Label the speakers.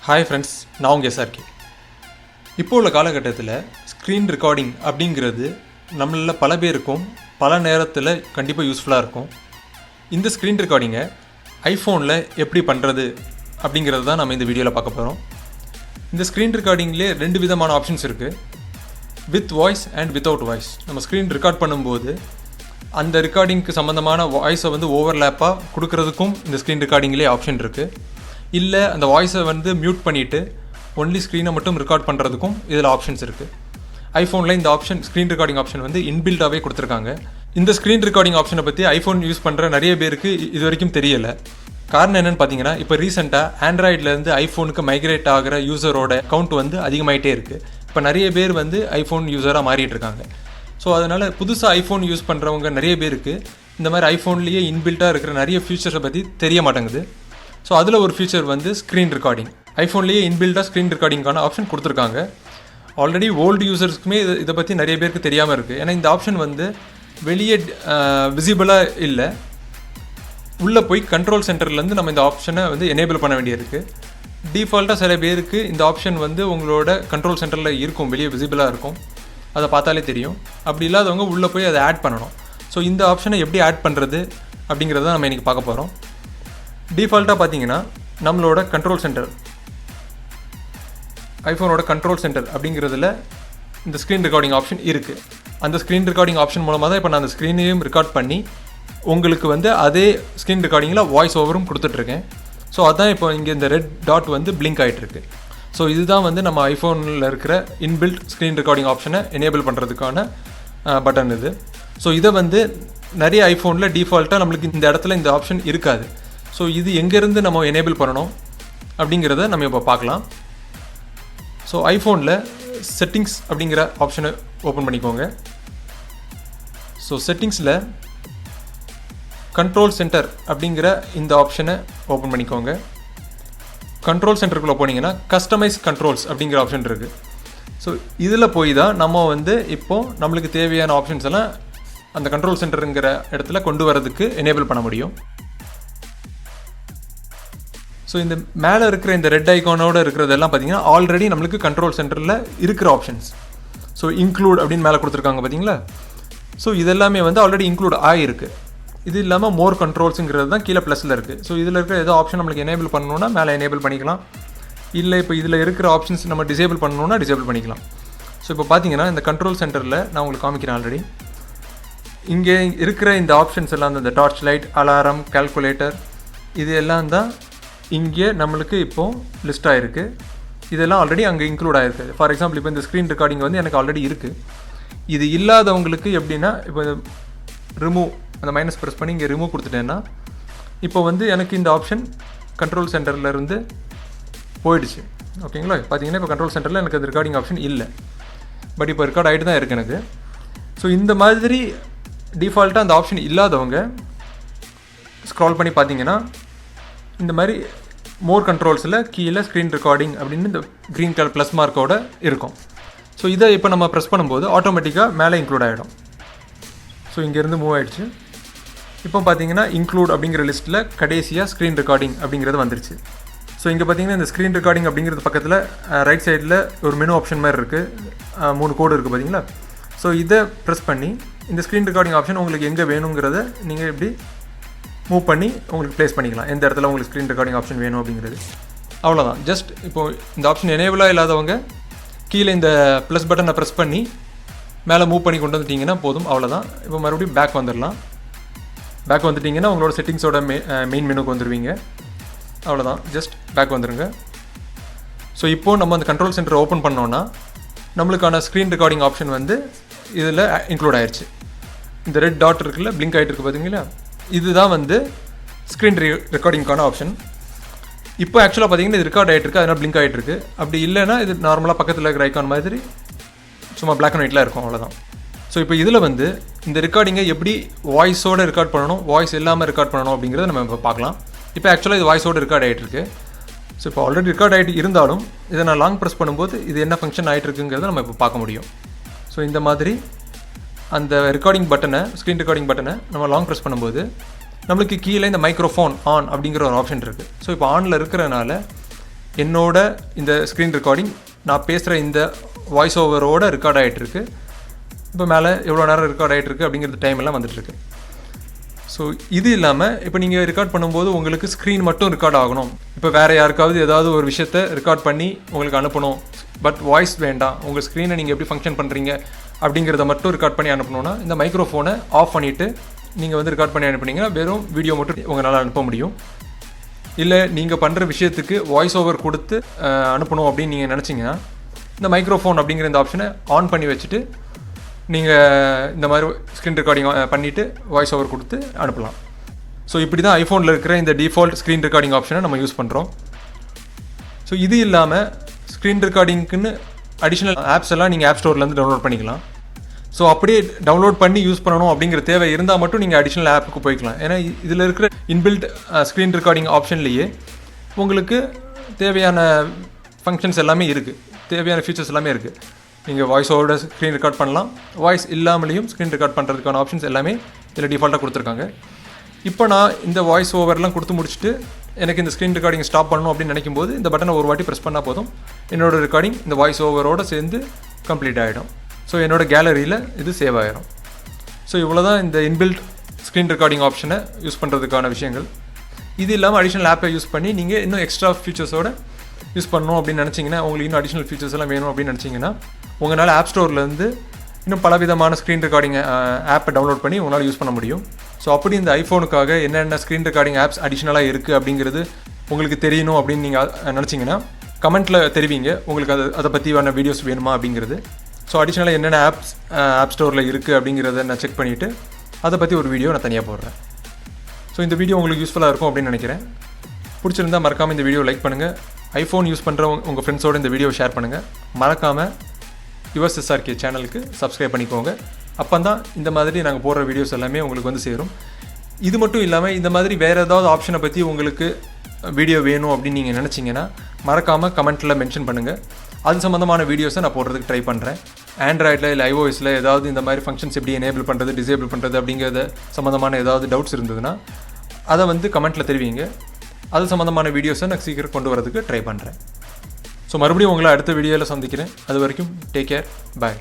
Speaker 1: Hi friends, நான் உங்கள் SRK. இப்போ உள்ள காலகட்டத்தில் ஸ்க்ரீன் ரெக்கார்டிங் அப்படிங்கிறது நம்மளில் பல பேருக்கும் பல நேரத்தில் கண்டிப்பாக யூஸ்ஃபுல்லாக இருக்கும். இந்த ஸ்க்ரீன் ரெக்கார்டிங்கை ஐஃபோனில் எப்படி பண்ணுறது அப்படிங்கிறது தான் நம்ம இந்த வீடியோவில் பார்க்க போகிறோம். இந்த ஸ்க்ரீன் ரெக்கார்டிங்லேயே 2 விதமான ஆப்ஷன்ஸ் இருக்குது, with voice and without voice. நம்ம ஸ்க்ரீன் ரெக்கார்ட் பண்ணும்போது அந்த ரெக்கார்டிங்க்கு சம்மந்தமான வாய்ஸை ஓவர்லேப்பாக கொடுக்கறதுக்கும் இந்த ஸ்க்ரீன் ரெக்கார்டிங்லேயே ஆப்ஷன் இருக்குது. இல்லை அந்த வாய்ஸை மியூட் பண்ணிவிட்டு ஒன்லி ஸ்க்ரீனை மட்டும் ரெக்கார்ட் பண்ணுறதுக்கும் இதில் ஆப்ஷன்ஸ் இருக்குது. ஐஃபோனில் இந்த ஆப்ஷன் ஸ்க்ரீன் ரெக்கார்டிங் ஆப்ஷன் இன்பில்டாகவே கொடுத்துருக்காங்க. இந்த ஸ்க்ரீன் ரெக்கார்டிங் ஆப்ஷனை பற்றி ஐஃபோன் யூஸ் பண்ணுற நிறைய பேருக்கு இது வரைக்கும் தெரியலை. காரணம் என்னென்னு பார்த்தீங்கன்னா, இப்போ ரீசெண்டாக ஆண்ட்ராய்ட்லேருந்து ஐஃபோனுக்கு மைக்ரேட் ஆகிற யூசரோட கவுண்ட் அதிகமாகிட்டே இருக்குது. இப்போ நிறைய பேர் ஐஃபோன் யூஸராக மாறிட்டு இருக்காங்க. ஸோ அதனால் புதுசாக ஐஃபோன் யூஸ் பண்ணுறவங்க நிறைய பேருக்கு இந்த மாதிரி ஐஃபோன்லேயே இன்பில்ட்டாக இருக்கிற நிறைய ஃபீச்சர்ஸை பற்றி தெரிய மாட்டேங்குது. ஸோ அதில் ஒரு ஃபீச்சர் ஸ்க்ரீன் ரெக்கார்டிங். ஐஃபோன்லேயே இன்பில்டாக ஸ்க்ரீன் ரெக்கார்டிங்கான ஆப்ஷன் கொடுத்துருக்காங்க. ஆல்ரெடி ஓல்டு யூசர்ஸ்க்குமே இதை பற்றி நிறைய பேருக்கு தெரியாமல் இருக்குது. ஏன்னா இந்த ஆப்ஷன் வெளியே விசிபிளாக இல்லை. உள்ளே போய் கண்ட்ரோல் சென்டர்லேருந்து நம்ம இந்த ஆப்ஷனை எனேபிள் பண்ண வேண்டியிருக்கு. டிஃபால்ட்டாக சில பேருக்கு இந்த ஆப்ஷன் உங்களோட கண்ட்ரோல் சென்டரில் இருக்கும், வெளியே விசிபிளாக இருக்கும், அதை பார்த்தாலே தெரியும். அப்படி இல்லாதவங்க உள்ளே போய் அதை ஆட் பண்ணணும். ஸோ இந்த ஆப்ஷனை எப்படி ஆட் பண்ணுறது அப்படிங்கிறத நம்ம இன்றைக்கி பார்க்க போகிறோம். டிஃபால்ட்டாக பார்த்தீங்கன்னா நம்மளோட கண்ட்ரோல் சென்டர், ஐஃபோனோட கண்ட்ரோல் சென்டர் அப்படிங்கிறதுல இந்த ஸ்க்ரீன் ரெக்கார்டிங் ஆப்ஷன் இருக்குது. அந்த ஸ்க்ரீன் ரெக்கார்டிங் ஆப்ஷன் மூலமாக தான் இப்போ நான் அந்த ஸ்க்ரீனையும் ரெக்கார்ட் பண்ணி உங்களுக்கு அதே ஸ்க்ரீன் ரெக்கார்டிங்கில் வாய்ஸ் ஓவரும் கொடுத்துட்ருக்கேன். ஸோ அதுதான் இப்போ இங்கே இந்த ரெட் டாட் பிளிங்க் ஆகிட்டுருக்கு. ஸோ இதுதான் நம்ம ஐஃபோனில் இருக்கிற இன்பில்ட் ஸ்க்ரீன் ரெக்கார்டிங் ஆப்ஷனை எனேபிள் பண்ணுறதுக்கான பட்டன் இது. ஸோ இதை நிறைய ஐஃபோனில் டிஃபால்ட்டாக நம்மளுக்கு இந்த இடத்துல இந்த ஆப்ஷன் இருக்காது. ஸோ இது எங்கேருந்து நம்ம எனேபிள் பண்ணணும் அப்படிங்கிறத நம்ம இப்போ பார்க்கலாம். ஸோ ஐஃபோனில் செட்டிங்ஸ் அப்படிங்கிற ஆப்ஷனை ஓப்பன் பண்ணிக்கோங்க. ஸோ செட்டிங்ஸில் கண்ட்ரோல் சென்டர் அப்படிங்கிற இந்த ஆப்ஷனை ஓப்பன் பண்ணிக்கோங்க. கண்ட்ரோல் சென்டருக்குள்ளே போனீங்கன்னா கஸ்டமைஸ் கண்ட்ரோல்ஸ் அப்படிங்கிற ஆப்ஷன் இருக்குது. ஸோ இதில் போய் தான் நம்ம இப்போது நம்மளுக்கு தேவையான ஆப்ஷன்ஸ் எல்லாம் அந்த கண்ட்ரோல் சென்டருங்கிற இடத்துல கொண்டு வரதுக்கு எனேபிள் பண்ண முடியும். ஸோ இந்த மேலே இருக்கிற இந்த ரெட் ஐக்கானோடு இருக்கிறதெல்லாம் பார்த்தீங்கன்னா ஆல்ரெடி நம்மளுக்கு கண்ட்ரோல் சென்டரில் இருக்கிற ஆப்ஷன்ஸ். ஸோ இன்க்ளூட் அப்படின்னு மேலே கொடுத்துருக்காங்க பார்த்தீங்களா. ஸோ இதெல்லாமே ஆல்ரெடி இன்க்ளூட் ஆகிருக்கு. இது இல்லாமல் மோர் கண்ட்ரோல்ஸுங்கிறது தான் கீழே ப்ளஸில் இருக்குது. ஸோ இதில் இருக்கிற ஏதோ ஆப்ஷன் நம்மளுக்கு எனேபிள் பண்ணணுன்னா மேலே எனேபிள் பண்ணிக்கலாம். இல்லை இப்போ இதில் இருக்கிற ஆப்ஷன்ஸ் நம்ம டிசேபிள் பண்ணணுன்னா டிசேபிள் பண்ணிக்கலாம். ஸோ இப்போ பார்த்தீங்கன்னா இந்த கண்ட்ரோல் சென்டரில் நான் உங்களுக்கு காமிக்கிறேன். ஆல்ரெடி இங்கே இருக்கிற இந்த ஆப்ஷன்ஸ் எல்லாம் இந்த டார்ச் லைட், அலாரம், கால்குலேட்டர், இது எல்லாம் தான் இங்கே நம்மளுக்கு இப்போது லிஸ்ட் ஆகிருக்கு. இதெல்லாம் ஆல்ரெடி அங்கே இன்க்ளூட் ஆகிருக்கு. ஃபார் எக்ஸாம்பிள் இப்போ இந்த ஸ்க்ரீன் ரெக்கார்டிங் எனக்கு ஆல்ரெடி இருக்குது. இது இல்லாதவங்களுக்கு எப்படின்னா, இப்போ ரிமூவ் அந்த மைனஸ் ப்ரெஸ் பண்ணி இங்கே ரிமூவ் கொடுத்துட்டேன்னா இப்போ எனக்கு இந்த ஆப்ஷன் கண்ட்ரோல் சென்டர்லேருந்து போயிடுச்சு. ஓகேங்களா. பார்த்தீங்கன்னா இப்போ கண்ட்ரோல் சென்டரில் எனக்கு அந்த ரெக்கார்டிங் ஆப்ஷன் இல்லை. பட் இப்போ ரெக்கார்ட் ஆகிட்டு தான் இருக்குது எனக்கு. ஸோ இந்த மாதிரி டிஃபால்ட்டாக அந்த ஆப்ஷன் இல்லாதவங்க ஸ்க்ரால் பண்ணி பார்த்தீங்கன்னா இந்த மாதிரி மோர் கண்ட்ரோல்ஸில் கீழே ஸ்க்ரீன் ரெக்கார்டிங் அப்படின்னு இந்த க்ரீன் கலர் ப்ளஸ் மார்க்கோட இருக்கும். ஸோ இதை இப்போ நம்ம ப்ரெஸ் பண்ணும்போது ஆட்டோமேட்டிக்காக மேலே இன்க்ளூட் ஆகிடும். ஸோ இங்கேருந்து மூவ் ஆகிடுச்சு. இப்போ பார்த்தீங்கன்னா இன்க்ளூட் அப்படிங்கிற லிஸ்ட்டில் கடைசியாக ஸ்க்ரீன் ரெக்கார்டிங் அப்படிங்கிறது வந்துருச்சு. ஸோ இங்கே பார்த்தீங்கன்னா இந்த ஸ்க்ரீன் ரெக்கார்டிங் அப்படிங்கிறது பக்கத்தில் ரைட் சைடில் ஒரு மெனு ஆப்ஷன் மாதிரி இருக்குது, 3 கோடு இருக்குது பார்த்தீங்களா. ஸோ இதை ப்ரெஸ் பண்ணி இந்த ஸ்க்ரீன் ரெக்கார்டிங் ஆப்ஷன் உங்களுக்கு எங்கே வேணுங்கிறத நீங்கள் எப்படி மூவ் பண்ணி உங்களுக்கு ப்ளேஸ் பண்ணிக்கலாம், எந்த இடத்துல உங்களுக்கு ஸ்க்ரீன் ரெக்கார்டிங் ஆப்ஷன் வேணும் அப்படிங்கிறது. அவ்வளோதான். ஜஸ்ட் இப்போது இந்த ஆப்ஷன் எனேபிளாக இல்லாதவங்க கீழே இந்த ப்ளஸ் பட்டனை ப்ரெஸ் பண்ணி மேலே மூவ் பண்ணி கொண்டு வந்துட்டிங்கன்னா போதும். அவ்வளோதான். இப்போ மறுபடியும் பேக் வந்துடலாம். பேக் வந்துட்டிங்கன்னா உங்களோட செட்டிங்ஸோட மெயின் மெனுக்கு வந்துடுவீங்க. அவ்வளோதான். ஜஸ்ட் பேக் வந்துடுங்க. ஸோ இப்போது நம்ம அந்த கண்ட்ரோல் சென்டர் ஓப்பன் பண்ணோன்னா நம்மளுக்கான ஸ்க்ரீன் ரெக்கார்டிங் ஆப்ஷன் இதில் இன்க்ளூட் ஆயிடுச்சு. இந்த ரெட் டாட் இருக்குல்ல, பிளிங்க் ஆகிட்டு இருக்குது பார்த்தீங்களா, இதுதான் ஸ்க்ரீன் ரெக்கார்டிங்கான ஆப்ஷன். இப்போ ஆக்சுவலாக பார்த்தீங்கன்னா இது ரெக்கார்ட் ஆகிட்டு இருக்குது, அதனால் பிளிங்க் ஆகிட்டு இருக்குது. அப்படி இல்லைன்னா இது நார்மலாக பக்கத்தில் இருக்கிற ஐக்கான் மாதிரி சும்மா பிளாக் அண்ட் ஒயிட்டில் இருக்கும், அவ்வளோதான். ஸோ இப்போ இதில் இந்த ரெக்கார்டிங்கை எப்படி வாய்ஸோடு ரெக்கார்ட் பண்ணணும், வாய்ஸ் இல்லாமல் ரெக்கார்ட் பண்ணணும் அப்படிங்கிறத நம்ம இப்போ பார்க்கலாம். இப்போ ஆக்சுவலாக இது வாய்ஸோடு ரெக்கார்ட் ஆகிட்டுருக்கு. ஸோ இப்போ ஆல்ரெடி ரெக்கார்ட் ஆகிட்டு இருந்தாலும் இதை நான் லாங் ப்ரெஸ் பண்ணும்போது இது என்ன ஃபங்க்ஷன் ஆகிட்டுருக்குங்கிறத நம்ம இப்போ பார்க்க முடியும். ஸோ இந்த மாதிரி அந்த ரெக்கார்டிங் பட்டனை, ஸ்க்ரீன் ரெக்கார்டிங் பட்டனை நம்ம லாங் ப்ரெஸ் பண்ணும்போது நம்மளுக்கு கீழே இந்த மைக்ரோஃபோன் ஆன் அப்படிங்கிற ஒரு ஆப்ஷன் இருக்குது. ஸோ இப்போ ஆனில் இருக்கிறனால என்னோட இந்த ஸ்க்ரீன் ரெக்கார்டிங் நான் பேசுகிற இந்த வாய்ஸ் ஓவரோட ரெக்கார்ட் ஆகிட்டுருக்கு. இப்போ மேலே எவ்வளோ நேரம் ரெக்கார்ட் ஆகிட்டுருக்கு அப்படிங்கிறது டைம் எல்லாம் வந்துட்டுருக்கு. ஸோ இது இல்லாமல் இப்போ நீங்கள் ரெக்கார்ட் பண்ணும்போது உங்களுக்கு ஸ்க்ரீன் மட்டும் ரெக்கார்ட் ஆகணும். இப்போ வேறு யாருக்காவது ஏதாவது ஒரு விஷயத்தை ரெக்கார்ட் பண்ணி உங்களுக்கு அனுப்பணும், பட் வாய்ஸ் வேண்டாம், உங்கள் ஸ்க்ரீனை நீங்கள் எப்படி ஃபங்க்ஷன் பண்ணுறீங்க அப்படிங்கிறத மட்டும் ரெக்கார்ட் பண்ணி அனுப்பணுன்னா இந்த மைக்ரோஃபோனை ஆஃப் பண்ணிவிட்டு நீங்கள் வந்து ரெக்கார்ட் பண்ணி அனுப்புனீங்கன்னா வெறும் வீடியோ மட்டும் உங்களால் அனுப்ப முடியும். இல்லை நீங்கள் பண்ணுற விஷயத்துக்கு வாய்ஸ் ஓவர் கொடுத்து அனுப்பணும் அப்படின்னு நீங்கள் நினச்சிங்கன்னா இந்த மைக்ரோஃபோன் அப்படிங்கிற இந்த ஆப்ஷனை ஆன் பண்ணி வச்சுட்டு நீங்கள் இந்த மாதிரி ஸ்க்ரீன் ரெக்கார்டிங் பண்ணிவிட்டு வாய்ஸ் ஓவர் கொடுத்து அனுப்பலாம். ஸோ இப்படி தான் ஐஃபோனில் இருக்கிற இந்த டிஃபால்ட் ஸ்க்ரீன் ரெக்கார்டிங் ஆப்ஷனை நம்ம யூஸ் பண்ணுறோம். ஸோ இது இல்லாமல் ஸ்க்ரீன் ரெக்கார்டிங்க்குன்னு அடிஷ்னல் ஆப்ஸ் எல்லாம் நீங்கள் ஆப் ஸ்டோர்லேருந்து டவுன்லோட் பண்ணிக்கலாம். ஸோ அப்படியே டவுன்லோட் பண்ணி யூஸ் பண்ணணும் அப்படிங்கிற தேவை இருந்தால் மட்டும் நீங்கள் அடிஷ்னல் ஆப்புக்கு போய்க்கலாம். ஏன்னா இதில் இருக்கிற இன்பில்ட் ஸ்க்ரீன் ரெக்கார்டிங் ஆப்ஷன்லேயே உங்களுக்கு தேவையான ஃபங்க்ஷன்ஸ் எல்லாமே இருக்குது, தேவையான ஃபீச்சர்ஸ் எல்லாமே இருக்குது. நீங்கள் வாய்ஸ் ஓவரோட ஸ்க்ரீன் ரெக்கார்ட் பண்ணலாம், வாய்ஸ் இல்லாமலேயும் ஸ்க்ரீன் ரெக்கார்ட் பண்ணுறதுக்கான ஆப்ஷன்ஸ் எல்லாமே இதில் டிஃபால்ட்டாக கொடுத்துருக்காங்க. இப்போ நான் இந்த வாய்ஸ் ஓவர்லாம் கொடுத்து முடிச்சுட்டு எனக்கு இந்த ஸ்க்ரீன் ரெக்கார்டிங் ஸ்டாப் பண்ணணும் அப்படின்னு நினைக்கும் போது இந்த பட்டனை ஒரு வாட்டி ப்ரெஸ் பண்ணால் போதும், என்னோடய ரெக்கார்டிங் இந்த வாய்ஸ் ஓவரோடு சேர்ந்து கம்ப்ளீட் ஆகிடும். ஸோ என்னோடய கேலரியில் இது சேவ் ஆகிடும். ஸோ இவ்வளோ தான் இந்த இன்பில்ட் ஸ்க்ரீன் ரெக்கார்டிங் ஆப்ஷனை யூஸ் பண்ணுறதுக்கான விஷயங்கள். இது இல்லாமல் அடிஷ்னல் ஆப்பை யூஸ் பண்ணி நீங்கள் இன்னும் எக்ஸ்ட்ரா ஃபீச்சர்ஸோடு யூஸ் பண்ணணும் அப்படின்னு நினச்சிங்கன்னா, உங்களுக்கு இன்னும் அடிஷ்னல் ஃபீச்சர்ஸ் எல்லாம் வேணும் அப்படின்னு நினச்சிங்கன்னா உங்களால் ஆப் ஸ்டோர்லேருந்து இன்னும் பலவிதமான ஸ்க்ரீன் ரெக்கார்டிங் ஆப்பை டவுன்லோட் பண்ணி உங்களால் யூஸ் பண்ண முடியும். ஸோ அப்படி இந்த ஐஃபோனுக்காக என்னென்ன ஸ்க்ரீன் ரெக்கார்டிங் ஆப்ஸ் அடிஷ்னலாக இருக்குது அப்படிங்கிறது உங்களுக்கு தெரியணும் அப்படின்னு நீங்கள் நினச்சிங்கன்னா கமெண்ட்டில் தெரிவிங்க, உங்களுக்கு அதை பற்றியான வீடியோஸ் வேணுமா அப்படிங்கிறது. ஸோ அடிஷ்னலாக என்னென்ன ஆப் ஸ்டோரில் இருக்குது அப்படிங்கிறத நான் செக் பண்ணிவிட்டு அதை பற்றி ஒரு வீடியோ நான் தனியாக போடுறேன். ஸோ இந்த வீடியோ உங்களுக்கு யூஸ்ஃபுல்லாக இருக்கும் அப்படின்னு நினைக்கிறேன். பிடிச்சிருந்தால் மறக்காமல் இந்த வீடியோ லைக் பண்ணுங்கள். ஐஃபோன் யூஸ் பண்ணுற உங்கள் ஃப்ரெண்ட்ஸோடு இந்த வீடியோ ஷேர் பண்ணுங்கள். மறக்காமல் யுவர்ஸ் SRK சேனலுக்கு சப்ஸ்கிரைப் பண்ணிக்கோங்க. அப்போ தான் இந்த மாதிரி நாங்கள் போடுற வீடியோஸ் எல்லாமே உங்களுக்கு வந்து சேரும். இது மட்டும் இல்லாமல் இந்த மாதிரி வேறு ஏதாவது ஆப்ஷனை பற்றி உங்களுக்கு வீடியோ வேணும் அப்படின்னு நீங்கள் நினச்சிங்கன்னா மறக்காமல் கமெண்ட்டில் மென்ஷன் பண்ணுங்கள். அது சம்மந்தமான வீடியோஸை நான் போடுறதுக்கு ட்ரை பண்ணுறேன். ஆண்ட்ராய்டில் இல்லை iOSல ஏதாவது இந்த மாதிரி ஃபங்க்ஷன்ஸ் எப்படி எனேபிள் பண்ணுறது, டிசேபிள் பண்ணுறது அப்படிங்கிறத சம்மந்தமான ஏதாவது டவுட்ஸ் இருந்ததுன்னா அதை வந்து கமெண்ட்டில் தெரிவிங்க. அது சம்மந்தமான வீடியோஸை நான் சீக்கிரம் கொண்டு வரதுக்கு ட்ரை பண்ணுறேன். ஸோ மறுபடியும் உங்களை அடுத்த வீடியோவில் சந்திக்கிறேன். அது வரைக்கும் டேக் கேர், பாய்.